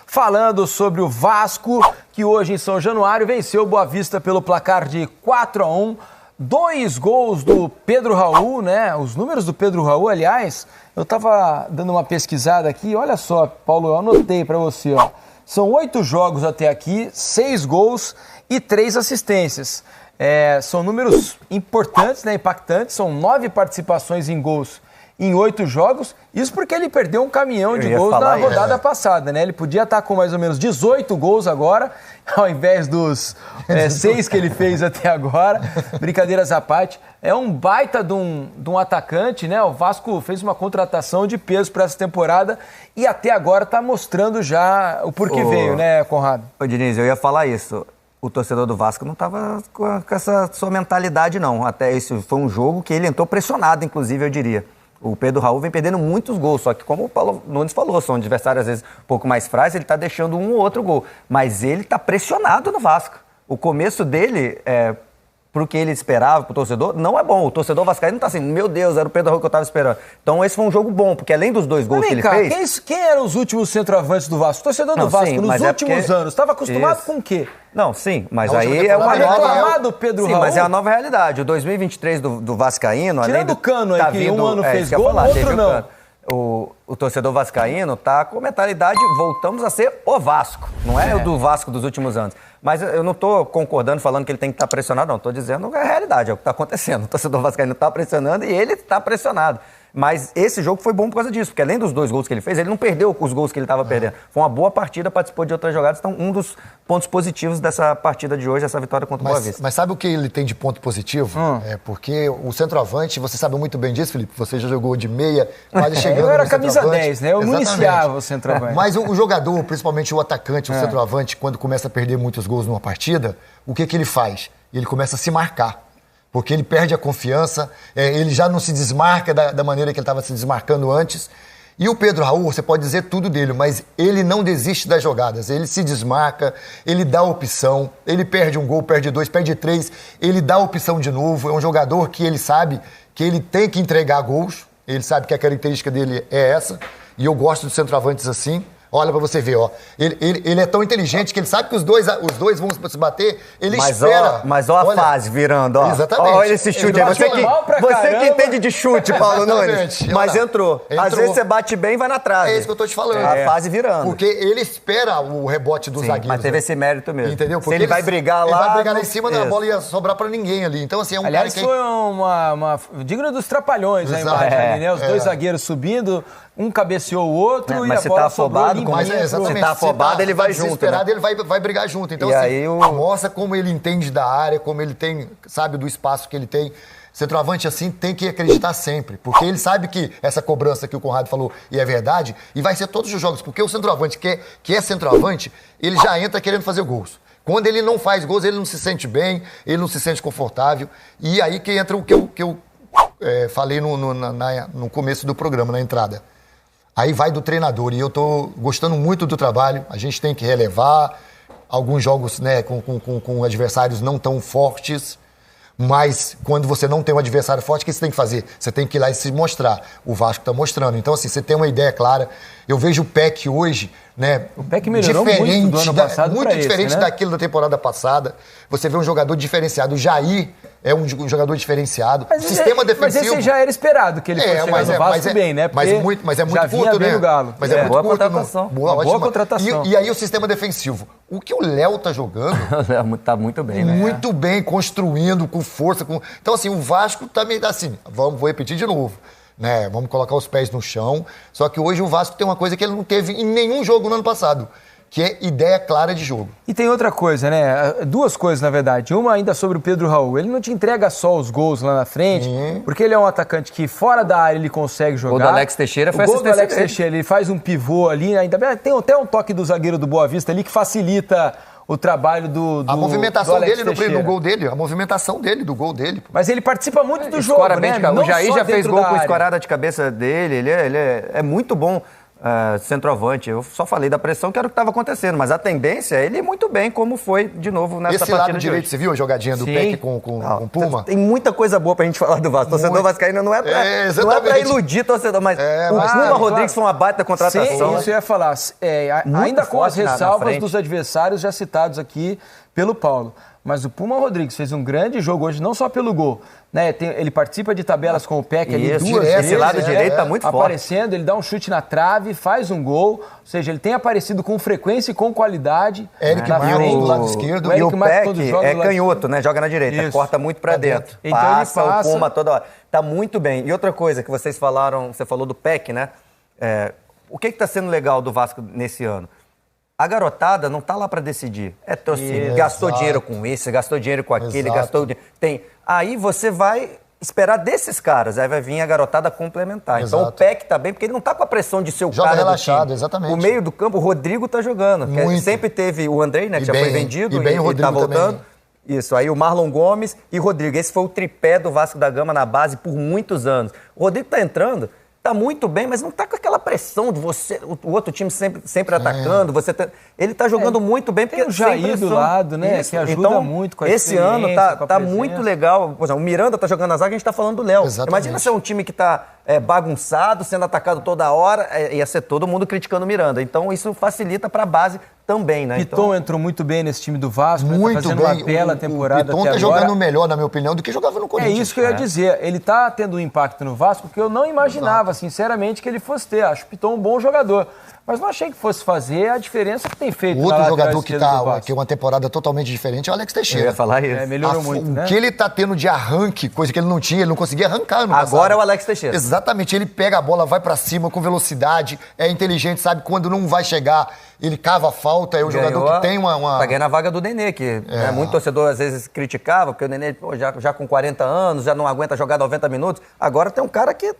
Falando sobre o Vasco, que hoje em São Januário venceu o Boa Vista pelo placar de 4-1. 2 gols do Pedro Raul, né? Os números do Pedro Raul, aliás, eu tava dando uma pesquisada aqui, olha só, Paulo, eu anotei para você, ó. São 8 jogos até aqui, 6 gols e 3 assistências. São números importantes, né? Impactantes, são 9 participações em gols em 8 jogos, isso porque ele perdeu um caminhão de gols na rodada passada, né? Ele podia estar com mais ou menos 18 gols agora, ao invés dos 6 que ele fez até agora. Brincadeiras à parte. É um baita de um atacante, né? O Vasco fez uma contratação de peso para essa temporada e até agora está mostrando já o porquê veio, né, Conrado? Ô, Diniz, eu ia falar isso. O torcedor do Vasco não estava com essa sua mentalidade, não. Até esse foi um jogo que ele entrou pressionado, inclusive, eu diria. O Pedro Raul vem perdendo muitos gols, só que como o Paulo Nunes falou, são adversários às vezes um pouco mais frágeis, ele está deixando um ou outro gol. Mas ele está pressionado no Vasco. O começo dele, pro que ele esperava, pro torcedor, não é bom. O torcedor vascaíno não tá assim, meu Deus, era o Pedro Raul que eu tava esperando. Então esse foi um jogo bom, porque além dos 2 gols que ele fez... Quem eram os últimos centroavantes do Vasco? O torcedor do Vasco, sim, nos últimos anos, estava acostumado com o quê? Não, sim, mas aí é uma nova... Pedro sim, Raul. mas é a nova realidade. O 2023 do vascaíno... Tirando além do Cano aí, tá que vindo, um ano fez gol, falar, outro não. O torcedor vascaíno tá com a mentalidade, voltamos a ser o Vasco, não é o do Vasco dos últimos anos. Mas eu não tô concordando, falando que ele tem que estar pressionado, não. Tô dizendo a realidade, é o que tá acontecendo. O torcedor vascaíno tá pressionando e ele tá pressionado. Mas esse jogo foi bom por causa disso, porque além dos 2 gols que ele fez, ele não perdeu os gols que ele estava perdendo. Foi uma boa partida, participou de outras jogadas. Então, um dos pontos positivos dessa partida de hoje, essa vitória contra o Boa Vista. Mas sabe o que ele tem de ponto positivo? É porque o centroavante, você sabe muito bem disso, Felipe, você já jogou de meia, quase chegando Eu era no camisa 10, né? Eu municiava o centroavante. Mas o jogador, principalmente o atacante, o centroavante, quando começa a perder muitos gols numa partida, o que ele faz? Ele começa a se marcar. Porque ele perde a confiança, ele já não se desmarca da maneira que ele estava se desmarcando antes. E o Pedro Raul, você pode dizer tudo dele, mas ele não desiste das jogadas. Ele se desmarca, ele dá opção, ele perde um gol, perde 2, perde 3, ele dá opção de novo. É um jogador que ele sabe que ele tem que entregar gols, ele sabe que a característica dele é essa, e eu gosto de centroavantes assim. Olha pra você ver, ó. Ele é tão inteligente que ele sabe que os dois vão se bater, ele espera. Mas ó a fase virando, ó. Exatamente. Olha esse chute aí. Você que entende de chute, Paulo Nunes. Mas entrou. Às vezes você bate bem e vai na trave. É isso que eu tô te falando. A fase virando. Porque ele espera o rebote dos zagueiros. Mas teve esse mérito mesmo. Entendeu? Porque se ele vai brigar lá... Ele vai brigar lá em cima, a bola ia sobrar pra ninguém ali. Então, assim, é um Aliás, cara que... foi uma digna dos trapalhões a imagem ali, né? Os 2 zagueiros subindo, um cabeceou o outro e a bola sobrou limpinha. Mas exatamente. Se tá afobado, ele vai junto, né? Ele vai brigar junto. Então, e assim, aí mostra como ele entende da área, como ele tem, sabe, do espaço que ele tem. Centroavante, assim, tem que acreditar sempre. Porque ele sabe que essa cobrança que o Conrado falou e é verdade, e vai ser todos os jogos. Porque o centroavante, que é centroavante, ele já entra querendo fazer gols. Quando ele não faz gols, ele não se sente bem, ele não se sente confortável. E aí que entra o que eu falei no começo do programa, na entrada. Aí vai do treinador, e eu tô gostando muito do trabalho, a gente tem que relevar alguns jogos, né, com adversários não tão fortes, mas quando você não tem um adversário forte, o que você tem que fazer? Você tem que ir lá e se mostrar. O Vasco está mostrando. Então, assim, você tem uma ideia clara. Eu vejo o PEC hoje, né? O PEC melhorou muito do ano passado muito diferente daquilo da temporada passada. Você vê um jogador diferenciado. O Jair é um jogador diferenciado. Mas o sistema defensivo... Mas esse já era esperado, que ele fosse chegar no Vasco bem, né? Mas é muito curto, né? Mas é muito boa curto. Contratação. Boa contratação. E aí o sistema defensivo. O que o Léo tá jogando... tá muito bem, né? Muito bem, construindo, com força. Então, assim, o Vasco tá meio assim... Vou repetir de novo. Né? Vamos colocar os pés no chão. Só que hoje o Vasco tem uma coisa que ele não teve em nenhum jogo no ano passado, que é ideia clara de jogo. E tem outra coisa, né? 2 coisas, na verdade. Uma ainda sobre o Pedro Raul. Ele não te entrega só os gols lá na frente, porque ele é um atacante que fora da área ele consegue jogar. O gol do Alex Teixeira foi assistência. O gol do Alex Teixeira, ele faz um pivô ali, ainda bem, tem até um toque do zagueiro do Boa Vista ali que facilita o trabalho do a movimentação dele no gol dele, a movimentação dele, do gol dele. Pô. Mas ele participa muito do jogo, né? O Jair já fez gol com escorada de cabeça dele, ele é muito bom centroavante. Eu só falei da pressão que era o que estava acontecendo, mas a tendência é ele ir muito bem, como foi de novo nessa Esse partida lado direito, você viu a jogadinha do Peck com o Puma? Tem muita coisa boa pra gente falar do Vasco. Torcedor vascaíno não é pra iludir torcedor, mas o Puma Rodrigues foi uma baita contratação. Sim, isso eu ia falar. Ainda com as ressalvas dos adversários já citados aqui pelo Paulo. Mas o Puma Rodrigues fez um grande jogo hoje, não só pelo gol. Né? Ele participa de tabelas com o Peck ali duas vezes. Esse lado direito tá muito forte. Aparecendo, ele dá um chute na trave, faz um gol. Ou seja, ele tem aparecido com frequência e com qualidade. Eric Marques do lado esquerdo. E o Peck é canhoto, né? Joga na direita, corta muito pra dentro. Então passa ele passa o Puma toda hora. Tá muito bem. E outra coisa que vocês falaram, você falou do Peck, né? O que tá sendo legal do Vasco nesse ano? A garotada não tá lá para decidir. Gastou dinheiro com esse, gastou dinheiro com aquele, gastou... Aí você vai esperar desses caras, aí vai vir a garotada complementar. Exato. Então o Peck tá bem, porque ele não tá com a pressão de ser o Joga cara relaxado, do time. exatamente. O meio do campo, o Rodrigo tá jogando. Sempre teve o Andrei, né, que já foi vendido e tá voltando. Também. Isso, aí o Marlon Gomes e o Rodrigo. Esse foi o tripé do Vasco da Gama na base por muitos anos. O Rodrigo tá entrando... Tá muito bem, mas não tá com aquela pressão de você, o outro time sempre atacando. Ele tá jogando muito bem, porque tem o Jair do lado, né? Isso. Que ajuda então, muito com a esse ano tá muito legal. Por exemplo, o Miranda tá jogando na zaga, a gente tá falando do Léo. Imagina se é um time que tá bagunçado, sendo atacado toda hora, ia ser todo mundo criticando o Miranda. Então isso facilita pra base também, né? Piton entrou muito bem nesse time do Vasco, muito tá fazendo uma bela temporada até agora. O Piton tá jogando melhor, na minha opinião, do que jogava no Corinthians. É isso que eu ia dizer. Ele tá tendo um impacto no Vasco que eu não imaginava, sinceramente, que ele fosse ter. Acho o Piton um bom jogador. Mas não achei que fosse fazer a diferença que tem feito. O outro jogador que é uma temporada totalmente diferente é o Alex Teixeira. Eu ia falar isso. Melhorou muito, né? O que ele tá tendo de arranque, coisa que ele não tinha, ele não conseguia arrancar no Agora é o Alex Teixeira. Exatamente. Ele pega a bola, vai pra cima com velocidade, é inteligente, sabe quando não vai chegar, ele cava a falta, é um jogador que tem uma... Tá ganhando a vaga do Nenê, que muito torcedor às vezes criticava, porque o Nenê já com 40 anos, já não aguenta jogar 90 minutos. Agora tem um cara que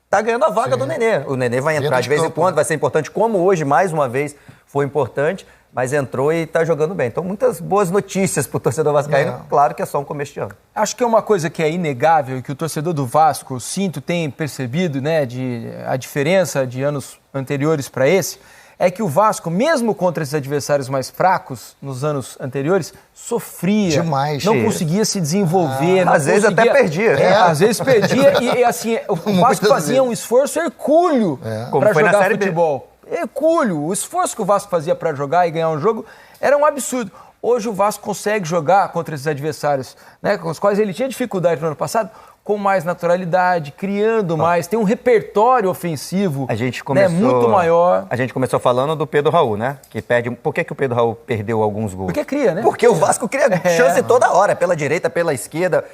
tá ganhando a vaga do Nenê. O Nenê vai entrar de vez em quando, vai ser importante, como hoje, mais uma vez, foi importante, mas entrou e tá jogando bem. Então, muitas boas notícias pro torcedor vascaíno. Claro que é só um começo de ano. Acho que é uma coisa que é inegável e que o torcedor do Vasco, tem percebido, né, a diferença de anos anteriores para esse, é que o Vasco, mesmo contra esses adversários mais fracos nos anos anteriores, sofria. Demais. Não conseguia se desenvolver. Às vezes até perdia. Às vezes perdia e assim, o Vasco fazia um esforço hercúleo para jogar futebol. Hercúleo. O esforço que o Vasco fazia para jogar e ganhar um jogo era um absurdo. Hoje o Vasco consegue jogar contra esses adversários, né, com os quais ele tinha dificuldade no ano passado, com mais naturalidade, criando mais, tem um repertório ofensivo muito maior. A gente começou falando do Pedro Raul, né? Que perde. Por que o Pedro Raul perdeu alguns gols? Porque cria, né? Porque o Vasco cria chance toda hora, pela direita, pela esquerda.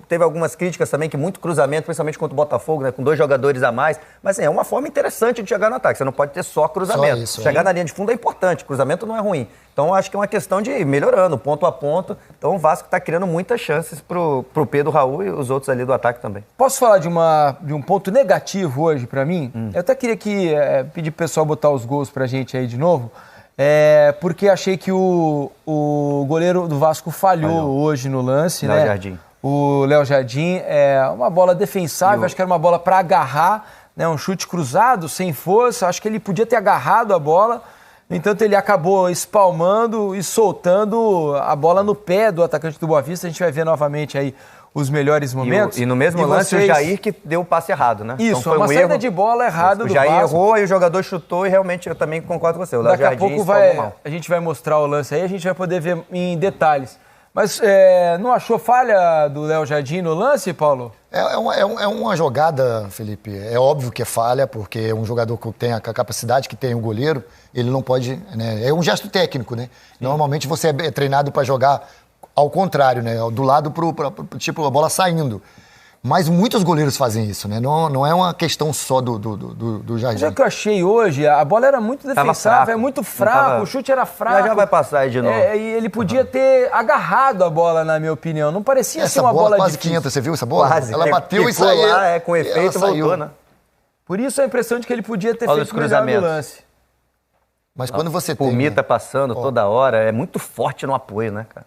Teve algumas críticas também, que muito cruzamento, principalmente contra o Botafogo, né? Com 2 jogadores a mais. Mas é uma forma interessante de chegar no ataque. Você não pode ter só cruzamento. Só isso, chegar na linha de fundo é importante, cruzamento não é ruim. Então, acho que é uma questão de ir melhorando, ponto a ponto. Então, o Vasco está criando muitas chances pro Pedro Raul e os outros ali do ataque também. Posso falar de um ponto negativo hoje para mim? Eu até queria pedir pro pessoal botar os gols pra gente aí de novo, porque achei que o goleiro do Vasco falhou hoje no lance, Léo né? Jardim. O Léo Jardim, uma bola defensável, acho que era uma bola para agarrar, né? Um chute cruzado, sem força, acho que ele podia ter agarrado a bola. No entanto, ele acabou espalmando e soltando a bola no pé do atacante do Boa Vista. A gente vai ver novamente aí os melhores momentos. E no mesmo lance, o Jair que deu o passe errado, né? Isso, então foi uma saída de bola errada do Vasco. O Jair errou e o jogador chutou e realmente eu também concordo com você. O Léo Daqui a Jardim pouco a gente vai mostrar o lance aí, a gente vai poder ver em detalhes. Mas não achou falha do Léo Jardim no lance, Paulo? É uma jogada, Felipe. É óbvio que é falha, porque é um jogador que tem a capacidade que tem o goleiro, ele não pode... Né? É um gesto técnico, né? Sim. Normalmente você é treinado para jogar ao contrário, né? Do lado tipo a bola saindo. Mas muitos goleiros fazem isso, né? Não é uma questão só do Jardim. Mas é que eu achei hoje, a bola era muito defensável, muito fraco, o chute era fraco. Já vai passar aí de novo. E ele podia ter agarrado a bola, na minha opinião. Não parecia ser uma bola quase difícil. 500, você viu essa bola? Quase. Ela bateu e saiu. Lá, com efeito e voltou, né? Por isso a impressão de que ele podia ter feito melhor no lance. Mas quando você tem... O Mita passando toda hora, é muito forte no apoio, né, cara?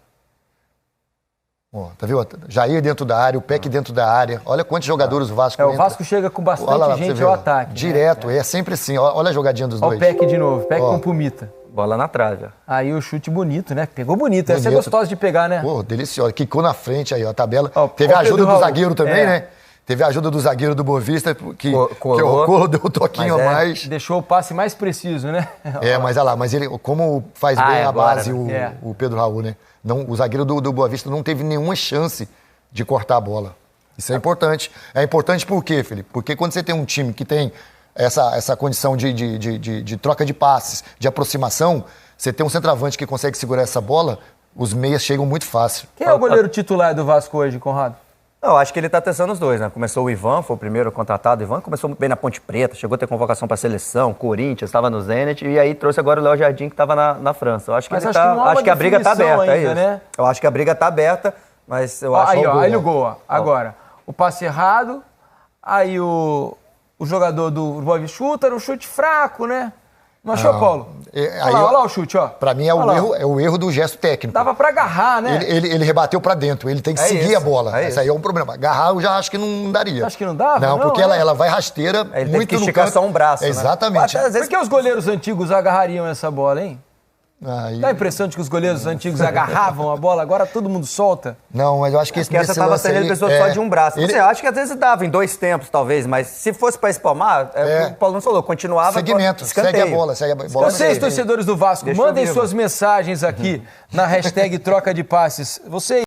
Ó, tá vendo? Jair dentro da área, o Peck dentro da área. Olha quantos jogadores o Vasco O entra. Vasco chega com bastante Olha lá, pra você gente ver, ao ó. ataque. Direto, é sempre assim. Olha a jogadinha dos Olha dois. o Peck de novo, Peck Ó. com Pumita. Bola na trave, ó. Aí o chute bonito, né? Pegou bonito. Essa é Bonito. gostosa de pegar, né? Pô, deliciosa. Quicou na frente aí, ó, a tabela. Ó, Teve ó, a ajuda Pedro do Raul. zagueiro também, É. né? Teve a ajuda do zagueiro do Boa Vista, que Colou. o deu um toquinho Mas a mais. Deixou o passe mais preciso, né? Mas olha lá, mas ele, como faz bem a agora, base né? o Pedro Raul, né? Não, o zagueiro do Boa Vista não teve nenhuma chance de cortar a bola. Isso é importante. É importante por quê, Felipe? Porque quando você tem um time que tem essa condição de troca de passes, de aproximação, você tem um centroavante que consegue segurar essa bola, os meias chegam muito fácil. Quem é o goleiro titular do Vasco hoje, Conrado? Eu acho que ele tá testando os dois, né? Começou o Ivan, foi o primeiro contratado. O Ivan começou bem na Ponte Preta, chegou a ter convocação para seleção, Corinthians, estava no Zenit, e aí trouxe agora o Léo Jardim, que estava na França. Eu acho que Mas ele acho que não há uma acho que a briga tá definição aberta, ainda, é isso. né? Eu acho que a briga tá aberta, mas eu acho Aí, que ó, olha o gol, ó. Agora, o passe errado, aí o jogador do Boa Vista chuta, era um chute fraco, né? Não achou, Paulo? Olha lá o chute, ó. Pra mim Olha lá. é o erro do gesto técnico. Dava pra agarrar, né? Ele rebateu pra dentro, ele tem que É seguir isso, a bola. é Esse aí é um problema. Agarrar eu já acho que não daria. Acho que não dava? Não, Não, porque é. ela vai rasteira Ele teve muito que no esticar canto. só um braço, né? Exatamente. Até às vezes Por que os goleiros antigos agarrariam essa bola, hein? Aí- Dá a impressão de que os goleiros antigos agarravam a bola, agora todo mundo solta. Não, mas eu acho que esse que essa nesse tava lance sendo aí, pessoa só de um braço. ele- Você acha que às vezes dava em 2 tempos, talvez, mas se fosse para espalmar, o que o Paulo não falou, continuava. Segmento, escanteio. segue a bola, segue a bola. Vocês, torcedores do Vasco, Deixa eu mandem vivo. suas mensagens aqui na hashtag troca de passes. Vocês